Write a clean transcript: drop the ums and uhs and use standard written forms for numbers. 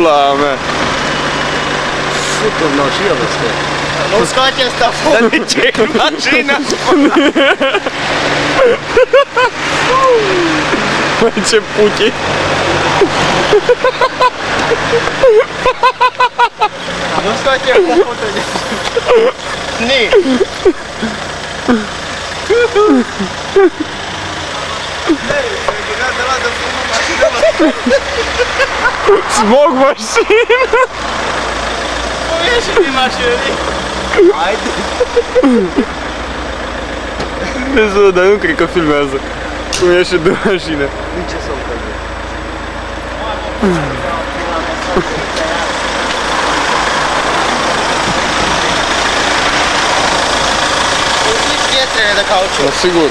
pula mea. Super, no, și el ăsta. Nu scoate asta foc. Dar de ce e mașina? Băi, ce puchi. Nu scoate focul de... Ni. Smog mașină. Cum ieși din mașină? Haide. Vezi, dar nu cred că filmează. Cum ieși de mașină. Din ce să-l călzi? Pietrele de cauciuc. Sigur.